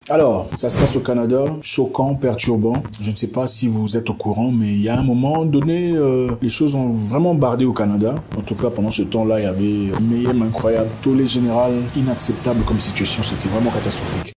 Alors, ça se passe au Canada, choquant, perturbant. Je ne sais pas si vous êtes au courant, mais il y a un moment donné, les choses ont vraiment bardé au Canada. En tout cas, pendant ce temps-là, il y avait un mayhem incroyable. Tollé général, inacceptable comme situation, c'était vraiment catastrophique.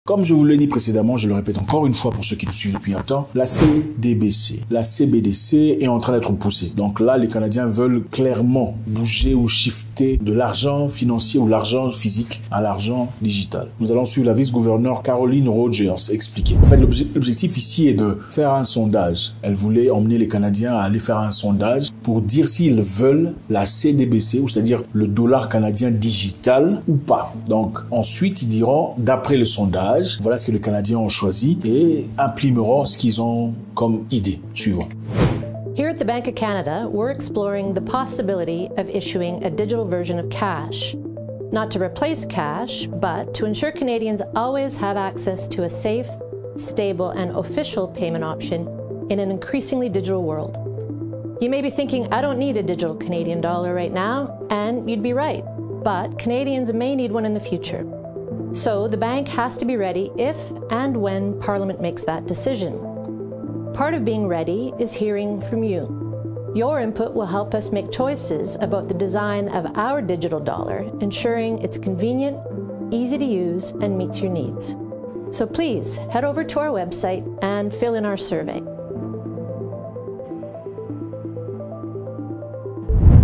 Comme je vous l'ai dit précédemment, je le répète encore une fois pour ceux qui nous suivent depuis un temps, la CDBC, la CBDC est en train d'être poussée. Donc là, les Canadiens veulent clairement bouger ou shifter de l'argent financier ou l'argent physique à l'argent digital. Nous allons suivre la vice-gouverneure Caroline Rogers expliquer. En fait, l'objectif ici est de faire un sondage. Elle voulait emmener les Canadiens à aller faire un sondage pour dire s'ils veulent la CDBC, ou c'est-à-dire le dollar canadien digital ou pas. Donc ensuite, ils diront, d'après le sondage, voilà ce que les Canadiens ont choisi et imprimeront ce qu'ils ont comme idée. Suivant. Here at the Bank of Canada, we're exploring the possibility of issuing a digital version of cash. Not to replace cash, but to ensure Canadians always have access to a safe, stable, and official payment option in an increasingly digital world. You may be thinking, I don't need a digital Canadian dollar right now, and you'd be right. But Canadians may need one in the future. So the bank has to be ready if and when Parliament makes that decision. Part of being ready is hearing from you. Your input will help us make choices about the design of our digital dollar, ensuring it's convenient, easy to use, and meets your needs. So please head over to our website and fill in our survey.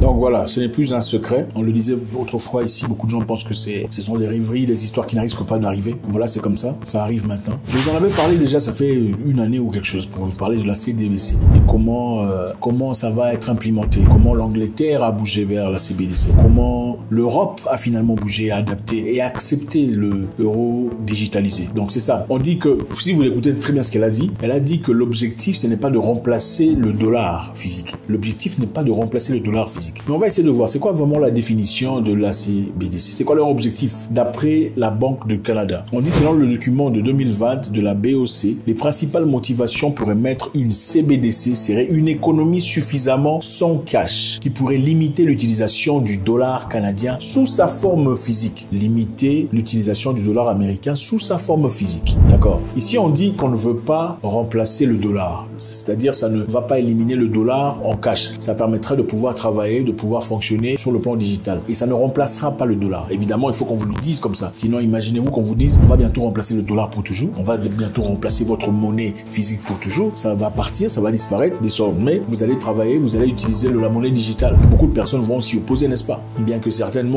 Donc voilà, ce n'est plus un secret. On le disait autrefois ici, beaucoup de gens pensent que ce sont des rêveries, des histoires qui n'arrivent pas d'arriver. Voilà, c'est comme ça. Ça arrive maintenant. Je vous en avais parlé déjà, ça fait une année ou quelque chose, pour vous parler de la CDBC et comment ça va être implémenté, comment l'Angleterre a bougé vers la CBDC, comment l'Europe a finalement bougé, adapté et accepté le euro digitalisé. Donc c'est ça. On dit que, si vous écoutez très bien ce qu'elle a dit que l'objectif, ce n'est pas de remplacer le dollar physique. L'objectif n'est pas de remplacer le dollar physique. Mais on va essayer de voir, c'est quoi vraiment la définition de la CBDC? C'est quoi leur objectif d'après la Banque du Canada? On dit, selon le document de 2020 de la BOC, les principales motivations pour émettre une CBDC seraient une économie suffisamment sans cash qui pourrait limiter l'utilisation du dollar canadien sous sa forme physique. Limiter l'utilisation du dollar américain sous sa forme physique. D'accord? Ici, on dit qu'on ne veut pas remplacer le dollar. C'est-à-dire, ça ne va pas éliminer le dollar en cash. Ça permettrait de pouvoir travailler, de pouvoir fonctionner sur le plan digital. Et ça ne remplacera pas le dollar. Évidemment, il faut qu'on vous le dise comme ça. Sinon, imaginez-vous qu'on vous dise, on va bientôt remplacer le dollar pour toujours. On va bientôt remplacer votre monnaie physique pour toujours. Ça va partir, ça va disparaître. Désormais, vous allez travailler, vous allez utiliser la monnaie digitale. Beaucoup de personnes vont s'y opposer, n'est-ce pas? Bien que certaines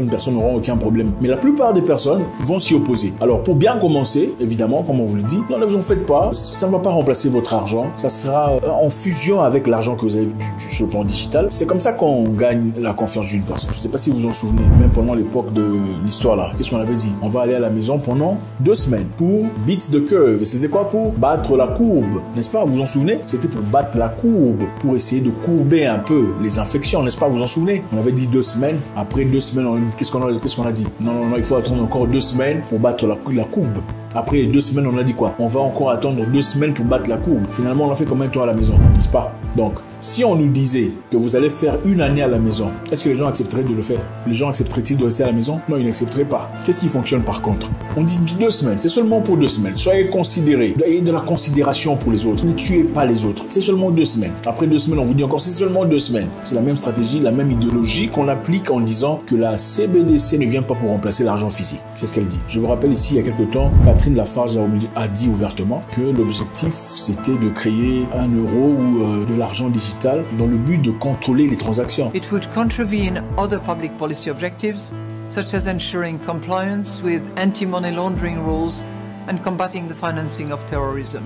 personnes n'auront aucun problème. Mais la plupart des personnes vont s'y opposer. Alors, pour bien commencer, évidemment, comme on vous le dit, non, ne vous en faites pas. Ça ne va pas remplacer votre argent. Ça sera en fusion avec l'argent que vous avez sur le plan digital. C'est comme ça qu'on gagne la confiance d'une personne. Je ne sais pas si vous vous en souvenez, même pendant l'époque de l'histoire là, qu'est-ce qu'on avait dit? On va aller à la maison pendant 2 semaines pour beat the curve. Et c'était quoi? Pour battre la courbe, n'est-ce pas? Vous vous en souvenez? C'était pour battre la courbe, pour essayer de courber un peu les infections, n'est-ce pas? Vous vous en souvenez? On avait dit 2 semaines. Après 2 semaines, qu'est-ce qu'on a dit? Non, il faut attendre encore 2 semaines pour battre la courbe. Après 2 semaines, on a dit quoi? On va encore attendre 2 semaines pour battre la courbe. Finalement, on a fait combien de temps à la maison, n'est-ce pas? Donc, si on nous disait que vous allez faire 1 année à la maison, est-ce que les gens accepteraient de le faire? Les gens accepteraient-ils de rester à la maison? Non, ils n'accepteraient pas. Qu'est-ce qui fonctionne par contre? On dit 2 semaines, c'est seulement pour 2 semaines. Soyez considérés, ayez de la considération pour les autres. Ne tuez pas les autres. C'est seulement 2 semaines. Après 2 semaines, on vous dit encore, c'est seulement 2 semaines. C'est la même stratégie, la même idéologie qu'on applique en disant que la CBDC ne vient pas pour remplacer l'argent physique. C'est ce qu'elle dit. Je vous rappelle ici, il y a quelques temps, Catherine Lafarge a dit ouvertement que l'objectif, c'était de créer 1 euro ou de l'argent digital dans le but de contrôler les transactions. It would contravene other public policy objectives, such as ensuring compliance with anti-money laundering rules and combating the financing of terrorism.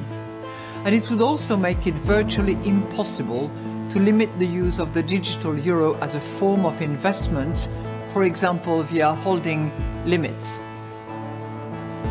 And it would also make it virtually impossible to limit the use of the digital euro as a form of investment, for example via holding limits,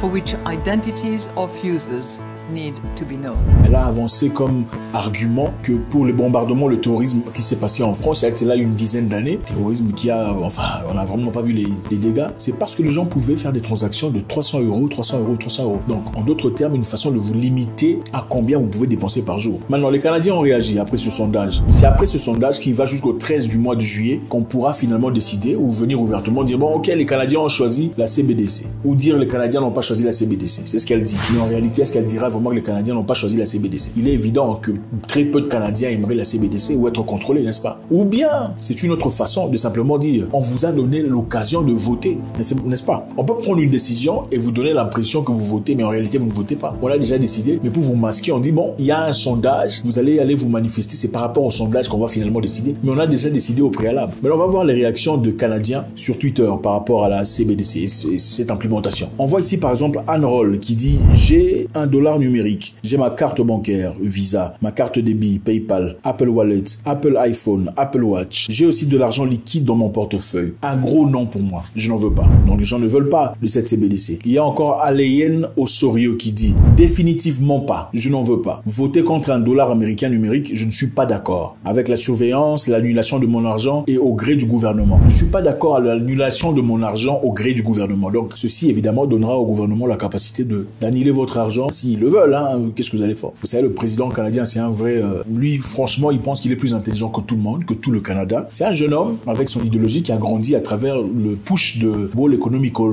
for which identities of users need to be known. Elle a avancé comme argument que pour les bombardements, le terrorisme qui s'est passé en France, c'est là une dizaine d'années, terrorisme qui a, enfin, on n'a vraiment pas vu les dégâts, c'est parce que les gens pouvaient faire des transactions de 300 €, 300 €, 300 €. Donc, en d'autres termes, une façon de vous limiter à combien vous pouvez dépenser par jour. Maintenant, les Canadiens ont réagi après ce sondage. C'est après ce sondage qui va jusqu'au 13 du mois de juillet qu'on pourra finalement décider ou venir ouvertement dire, bon, ok, les Canadiens ont choisi la CBDC. Ou dire les Canadiens n'ont pas choisi la CBDC. C'est ce qu'elle dit. Mais en réalité, est-ce qu'elle dira vraiment que les Canadiens n'ont pas choisi la CBDC? Il est évident que très peu de Canadiens aimeraient la CBDC ou être contrôlés, n'est-ce pas? Ou bien, c'est une autre façon de simplement dire, on vous a donné l'occasion de voter, n'est-ce pas? On peut prendre une décision et vous donner l'impression que vous votez, mais en réalité, vous ne votez pas. On a déjà décidé, mais pour vous masquer, on dit, bon, il y a un sondage, vous allez aller vous manifester, c'est par rapport au sondage qu'on va finalement décider, mais on a déjà décidé au préalable. Mais on va voir les réactions de Canadiens sur Twitter par rapport à la CBDC et cette implémentation. On voit ici, par exemple, Anne Roll qui dit, j'ai $1 numérique, j'ai ma carte bancaire, Visa, ma carte débit, PayPal, Apple Wallet, Apple iPhone, Apple Watch. J'ai aussi de l'argent liquide dans mon portefeuille. Un gros non pour moi. Je n'en veux pas. Donc les gens ne veulent pas de cette CBDC. Il y a encore Alain Osorio qui dit, définitivement pas. Je n'en veux pas. Voter contre $1 américain numérique, je ne suis pas d'accord. Avec la surveillance, l'annulation de mon argent et au gré du gouvernement. Je ne suis pas d'accord à l'annulation de mon argent au gré du gouvernement. Donc ceci évidemment donnera au gouvernement la capacité d'annuler votre argent s'ils le veulent. Hein. Qu'est-ce que vous allez faire? Vous savez, le président canadien, c'est un vrai... lui, franchement, il pense qu'il est plus intelligent que tout le monde, que tout le Canada. C'est un jeune homme avec son idéologie qui a grandi à travers le push de World Economical.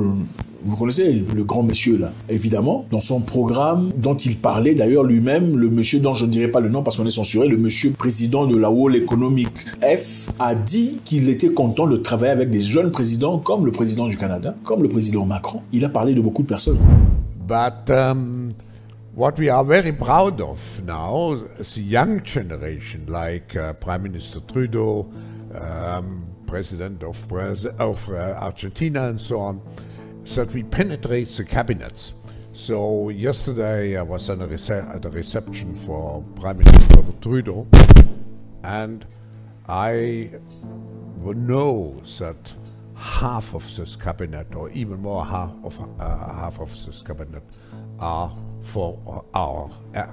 Vous connaissez le grand monsieur là, évidemment, dans son programme dont il parlait d'ailleurs lui-même, le monsieur dont je ne dirai pas le nom parce qu'on est censuré, le monsieur président de la World Economic F a dit qu'il était content de travailler avec des jeunes présidents comme le président du Canada, comme le président Macron. Il a parlé de beaucoup de personnes. But what we are very proud of now, the young generation, like Prime Minister Trudeau, President of Argentina and so on, that we penetrate the cabinets. So yesterday I was at a reception for Prime Minister Trudeau, and I know that half of this cabinet, or even more half of this cabinet, are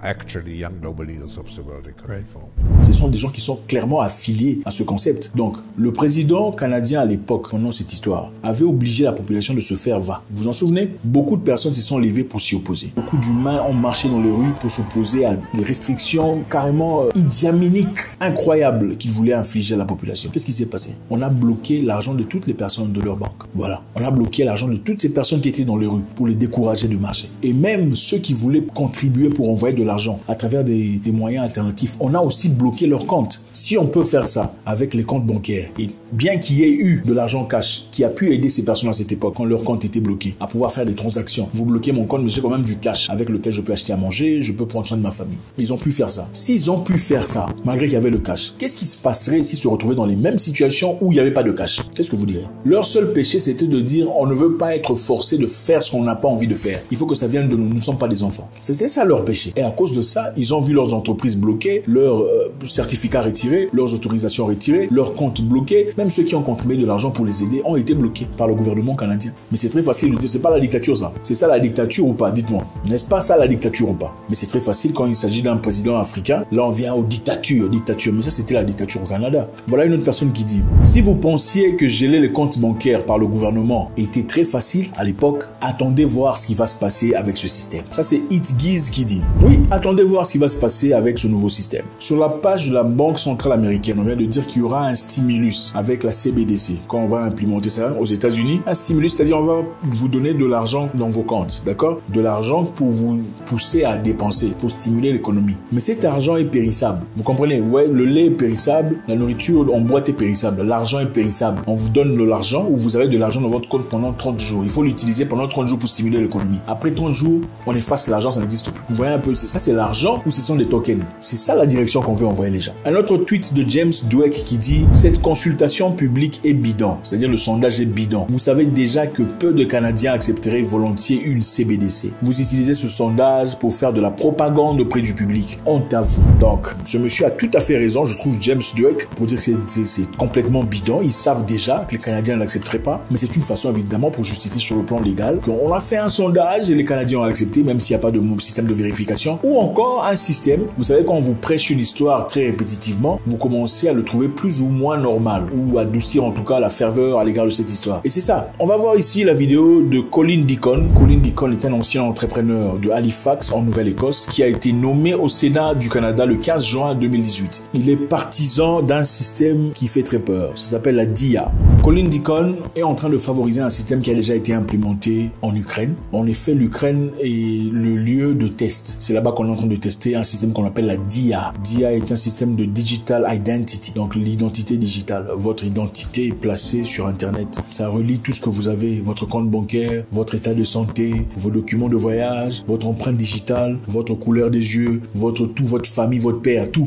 actually young noble leaders of the World Economic Forum. Ce sont des gens qui sont clairement affiliés à ce concept. Donc, le président canadien à l'époque, pendant cette histoire, avait obligé la population de se faire va. Vous vous en souvenez? Beaucoup de personnes se sont levées pour s'y opposer. Beaucoup d'humains ont marché dans les rues pour s'opposer à des restrictions carrément idiaminiques, incroyables qu'ils voulaient infliger à la population. Qu'est-ce qui s'est passé? On a bloqué l'argent de toutes les personnes de leur banque. Voilà. On a bloqué l'argent de toutes ces personnes qui étaient dans les rues pour les décourager de marcher. Et même ceux qui voulaient contribuer pour envoyer de l'argent à travers des moyens alternatifs, on a aussi bloqué leurs comptes. Si on peut faire ça avec les comptes bancaires, et bien qu'il y ait eu de l'argent cash qui a pu aider ces personnes à cette époque, quand leur compte était bloqué, à pouvoir faire des transactions. Vous bloquez mon compte, mais j'ai quand même du cash avec lequel je peux acheter à manger, je peux prendre soin de ma famille. Ils ont pu faire ça. S'ils ont pu faire ça, malgré qu'il y avait le cash, qu'est-ce qui se passerait s'ils se retrouvaient dans les mêmes situations où il n'y avait pas de cash? Qu'est-ce que vous direz? Leur seul péché, c'était de dire, on ne veut pas être forcé de faire ce qu'on n'a pas envie de faire. Il faut que ça vienne de nous. Nous ne sommes pas des enfants. C'était ça leur péché. Et à cause de ça, ils ont vu leurs entreprises bloquées, leurs certificats retirés, leurs autorisations retirées, leurs comptes bloqués. Même ceux qui ont contribué de l'argent pour les aider ont été bloqués par le gouvernement canadien. Mais c'est très facile de dire, c'est pas la dictature ça. C'est ça la dictature ou pas? Dites-moi. N'est-ce pas ça la dictature ou pas? Mais c'est très facile quand il s'agit d'un président africain. Là, on vient aux dictatures. Mais ça, c'était la dictature au Canada. Voilà une autre personne qui dit, si vous pensiez que geler les comptes bancaires par le gouvernement était très facile à l'époque, attendez voir ce qui va se passer avec ce système. Ça, c'est Giz qui dit, oui, attendez voir ce qui va se passer avec ce nouveau système. Sur la page de la Banque centrale américaine, on vient de dire qu'il y aura un stimulus avec la CBDC. Quand on va implémenter ça aux États-Unis, un stimulus, c'est-à-dire on va vous donner de l'argent dans vos comptes, d'accord? De l'argent pour vous pousser à dépenser, pour stimuler l'économie. Mais cet argent est périssable. Vous comprenez? Vous voyez, le lait est périssable, la nourriture en boîte est périssable, l'argent est périssable. On vous donne de l'argent ou vous avez de l'argent dans votre compte pendant 30 jours. Il faut l'utiliser pendant 30 jours pour stimuler l'économie. Après 30 jours, on efface l'argent, ça n'existe plus. Vous voyez un peu, ça c'est l'argent ou ce sont des tokens? C'est ça la direction qu'on veut envoyer les gens. Un autre tweet de James Dweck qui dit, cette consultation l'information publique est bidon, c'est-à-dire le sondage est bidon, vous savez déjà que peu de Canadiens accepteraient volontiers une CBDC. Vous utilisez ce sondage pour faire de la propagande auprès du public. Honte à vous. Donc, ce monsieur a tout à fait raison, je trouve, James Drake, pour dire que c'est complètement bidon. Ils savent déjà que les Canadiens ne l'accepteraient pas, mais c'est une façon évidemment pour justifier sur le plan légal qu'on a fait un sondage et les Canadiens ont accepté, même s'il n'y a pas de système de vérification, ou encore un système, vous savez, quand on vous prêche une histoire très répétitivement, vous commencez à le trouver plus ou moins normal, ou adoucir en tout cas la ferveur à l'égard de cette histoire. Et c'est ça. On va voir ici la vidéo de Colin Deacon. Colin Deacon est un ancien entrepreneur de Halifax en Nouvelle-Écosse qui a été nommé au Sénat du Canada le 15 juin 2018. Il est partisan d'un système qui fait très peur. Ça s'appelle la DIA. Colin Deacon est en train de favoriser un système qui a déjà été implémenté en Ukraine. En effet, l'Ukraine est le lieu de test. C'est là-bas qu'on est en train de tester un système qu'on appelle la DIA. DIA est un système de Digital Identity, donc l'identité digitale. Votre identité est placée sur Internet. Ça relie tout ce que vous avez, votre compte bancaire, votre état de santé, vos documents de voyage, votre empreinte digitale, votre couleur des yeux, votre famille, votre père, tout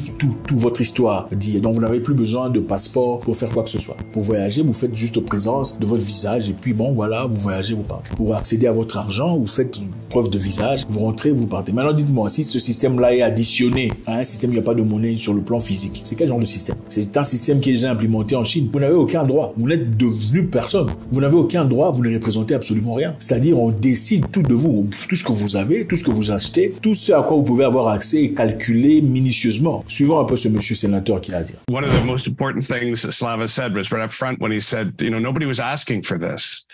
votre histoire. Donc vous n'avez plus besoin de passeport pour faire quoi que ce soit. Pour voyager, vous faites juste présence de votre visage et puis bon voilà, vous voyagez, vous partez. Pour accéder à votre argent, vous faites preuve de visage, vous rentrez, vous partez. Maintenant dites-moi, si ce système-là est additionné à un système où il n'y a pas de monnaie sur le plan physique, c'est quel genre de système? C'est un système qui est déjà implémenté en Chine. Vous n'avez aucun droit. Vous n'êtes devenu personne. Vous n'avez aucun droit, vous ne représentez absolument rien. C'est-à-dire, on décide tout de vous, tout ce que vous avez, tout ce que vous achetez, tout ce à quoi vous pouvez avoir accès et calculer minutieusement. Suivons un peu ce monsieur sénateur qui a à dire. One of the most important things that Slava said was right up front when he said, nobody was asking for this.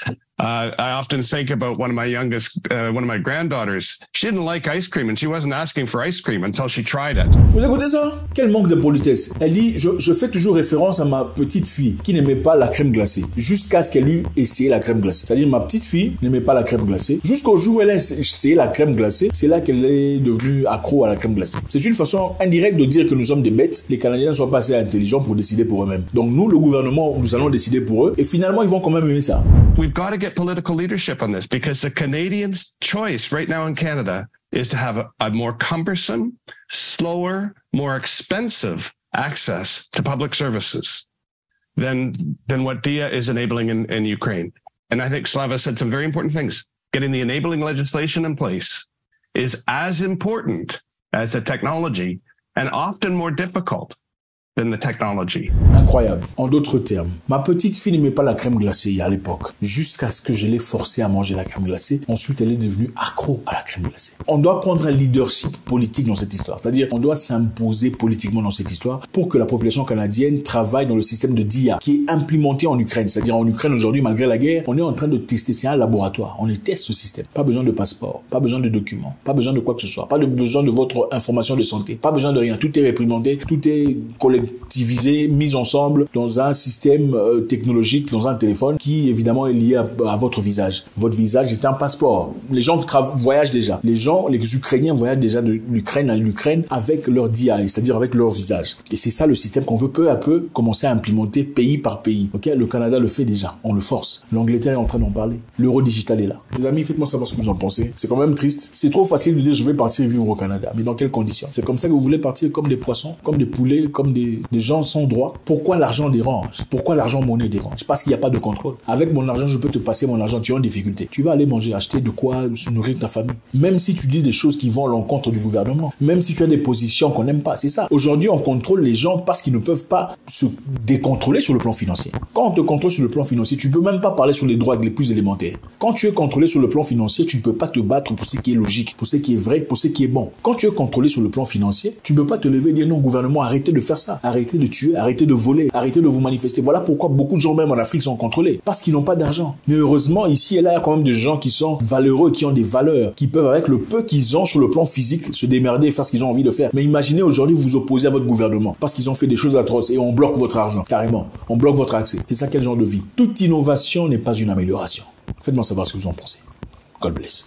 I often think about one of my granddaughters. She didn't like ice cream and she wasn't asking for ice cream until she tried it. Vous écoutez ça? Quel manque de politesse. Elle dit, je fais toujours référence à ma petite fille qui n'aimait pas la crème glacée jusqu'à ce qu'elle eût essayé la crème glacée. C'est-à-dire, ma petite fille n'aimait pas la crème glacée. Jusqu'au jour où elle a essayé la crème glacée, c'est là qu'elle est devenue accro à la crème glacée. C'est une façon indirecte de dire que nous sommes des bêtes. Les Canadiens ne sont pas assez intelligents pour décider pour eux-mêmes. Donc nous, le gouvernement, nous allons décider pour eux et finalement, ils vont quand même aimer ça. We've got to get political leadership on this because the Canadians' choice right now in Canada is to have a more cumbersome, slower, more expensive access to public services than what DIA is enabling in Ukraine. And I think Slava said some very important things. Getting the enabling legislation in place is as important as the technology and often more difficult than the technology. Incroyable. En d'autres termes, ma petite fille n'aimait pas la crème glacée à l'époque, jusqu'à ce que je l'ai forcée à manger la crème glacée. Ensuite, elle est devenue accro à la crème glacée. On doit prendre un leadership politique dans cette histoire. C'est-à-dire, on doit s'imposer politiquement dans cette histoire pour que la population canadienne travaille dans le système de DIA qui est implémenté en Ukraine. C'est-à-dire, en Ukraine, aujourd'hui, malgré la guerre, on est en train de tester. C'est un laboratoire. On teste ce système. Pas besoin de passeport, pas besoin de documents, pas besoin de quoi que ce soit, pas besoin de votre information de santé, pas besoin de rien. Tout est réprimandé, tout est collectivisé, mis ensemble dans un système technologique, dans un téléphone qui évidemment est lié à votre visage. Votre visage est un passeport. Les gens voyagent déjà. Les Ukrainiens voyagent déjà de l'Ukraine à l'Ukraine avec leur DIA, c'est-à-dire avec leur visage. Et c'est ça le système qu'on veut peu à peu commencer à implémenter pays par pays. Ok, le Canada le fait déjà. On le force. L'Angleterre est en train d'en parler. L'euro digital est là. Les amis, faites-moi savoir ce que vous en pensez. C'est quand même triste. C'est trop facile de dire je vais partir vivre au Canada. Mais dans quelles conditions? C'est comme ça que vous voulez partir comme des poissons, comme des poulets, comme des gens sans droit. Pourquoi l'argent dérange? Pourquoi l'argent monnaie dérange? Parce qu'il n'y a pas de contrôle. Avec mon argent, je peux te passer mon argent, tu es en difficulté. Tu vas aller manger, acheter de quoi se nourrir ta famille. Même si tu dis des choses qui vont à l'encontre du gouvernement. Même si tu as des positions qu'on n'aime pas. C'est ça. Aujourd'hui, on contrôle les gens parce qu'ils ne peuvent pas se décontrôler sur le plan financier. Quand on te contrôle sur le plan financier, tu ne peux même pas parler sur les droits les plus élémentaires. Quand tu es contrôlé sur le plan financier, tu ne peux pas te battre pour ce qui est logique, pour ce qui est vrai, pour ce qui est bon. Quand tu es contrôlé sur le plan financier, tu ne peux pas te lever et dire non, gouvernement, arrêtez de faire ça. Arrêtez de tuer, arrêtez de voler, arrêtez de vous manifester. Voilà pourquoi beaucoup de gens même en Afrique sont contrôlés. Parce qu'ils n'ont pas d'argent. Mais heureusement, ici et là, il y a quand même des gens qui sont valeureux, qui ont des valeurs, qui peuvent avec le peu qu'ils ont sur le plan physique se démerder et faire ce qu'ils ont envie de faire. Mais imaginez aujourd'hui vous opposez à votre gouvernement parce qu'ils ont fait des choses atroces et on bloque votre argent, carrément. On bloque votre accès. C'est ça quel genre de vie? Toute innovation n'est pas une amélioration. Faites-moi savoir ce que vous en pensez. God bless.